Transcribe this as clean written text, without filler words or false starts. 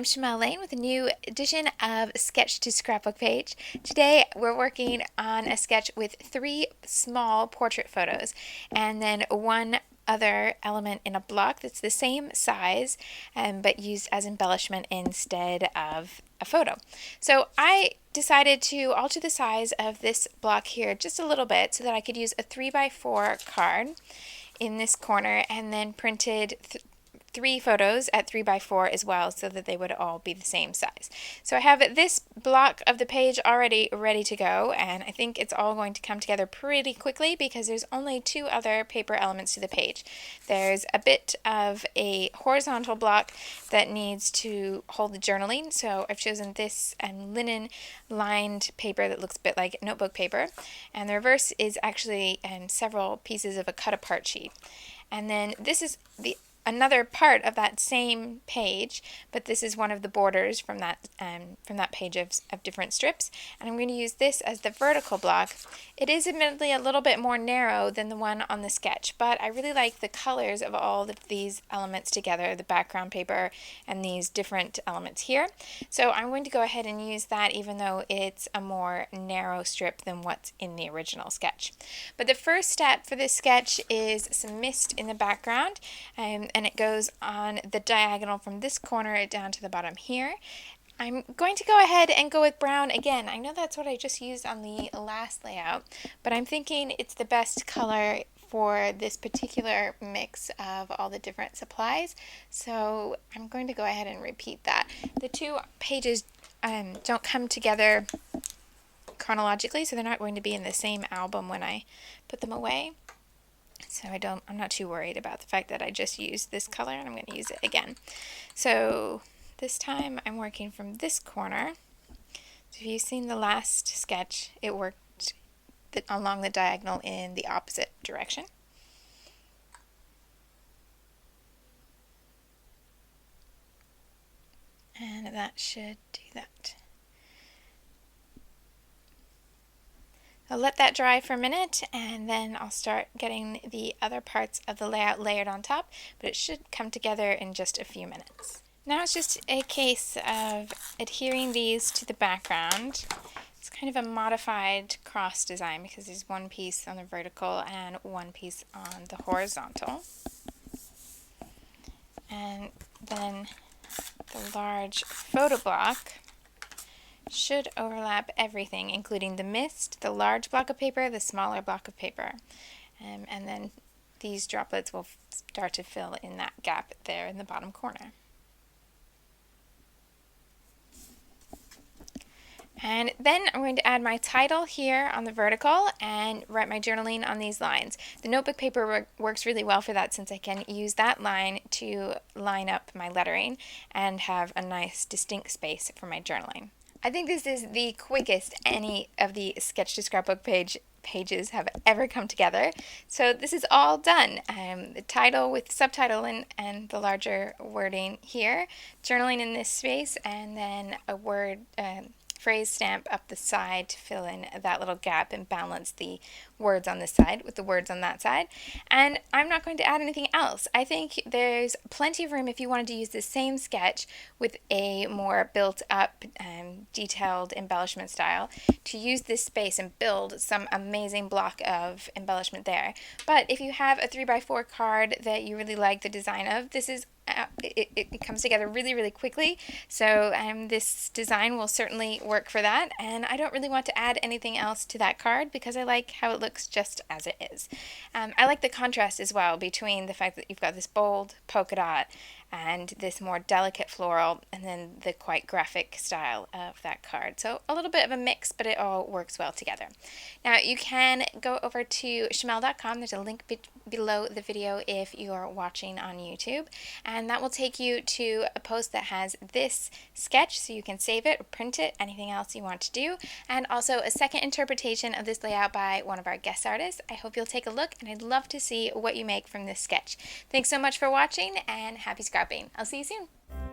Shimelle Laine with a new edition of Sketch to Scrapbook page. Today we're working on a sketch with 3 small portrait photos and then one other element in a block that's the same size but used as embellishment instead of a photo. So I decided to alter the size of this block here just a little bit so that I could use a 3x4 card in this corner and then printed 3 photos at 3x4 as well so that they would all be the same size. So I have this block of the page already ready to go, and I think it's all going to come together pretty quickly because there's only 2 other paper elements to the page. There's a bit of a horizontal block that needs to hold the journaling, so I've chosen this linen lined paper that looks a bit like notebook paper, and the reverse is actually several pieces of a cut apart sheet. And then this is another part of that same page, but this is one of the borders from that page of different strips, and I'm going to use this as the vertical block. It is admittedly a little bit more narrow than the one on the sketch, but I really like the colors of all of these elements together, the background paper and these different elements here. So I'm going to go ahead and use that even though it's a more narrow strip than what's in the original sketch. But the first step for this sketch is some mist in the background, and it goes on the diagonal from this corner down to the bottom here. I'm going to go ahead and go with brown again. I know that's what I just used on the last layout, but I'm thinking it's the best color for this particular mix of all the different supplies, so I'm going to go ahead and repeat that. The 2 pages don't come together chronologically, so they're not going to be in the same album when I put them away. So I'm not too worried about the fact that I just used this color, and I'm going to use it again. So this time I'm working from this corner. So if you've seen the last sketch, it worked along the diagonal in the opposite direction. And that should do that. I'll let that dry for a minute, and then I'll start getting the other parts of the layout layered on top, but it should come together in just a few minutes. Now it's just a case of adhering these to the background. It's kind of a modified cross design because there's one piece on the vertical and one piece on the horizontal. And then the large photo block should overlap everything, including the mist, the large block of paper, the smaller block of paper. And then these droplets will start to fill in that gap there in the bottom corner. And then I'm going to add my title here on the vertical and write my journaling on these lines. The notebook paper works really well for that since I can use that line to line up my lettering and have a nice distinct space for my journaling. I think this is the quickest any of the Sketch to Scrapbook pages have ever come together. So this is all done. The title with subtitle and the larger wording here, journaling in this space, and then a word phrase stamp up the side to fill in that little gap and balance the words on this side with the words on that side. And I'm not going to add anything else. I think there's plenty of room if you wanted to use the same sketch with a more built up detailed embellishment style to use this space and build some amazing block of embellishment there. But if you have a 3x4 card that you really like the design of, this is it comes together really quickly, so this design will certainly work for that, and I don't really want to add anything else to that card because I like how it looks just as it is. I like the contrast as well between the fact that you've got this bold polka dot and this more delicate floral, and then the quite graphic style of that card. So a little bit of a mix, but it all works well together. Now you can go over to shimelle.com. There's a link below the video if you're watching on YouTube, and that will take you to a post that has this sketch so you can save it or print it, anything else you want to do, and also a second interpretation of this layout by one of our guest artists. I hope you'll take a look, and I'd love to see what you make from this sketch. Thanks so much for watching, and happy scrapping. I'll see you soon.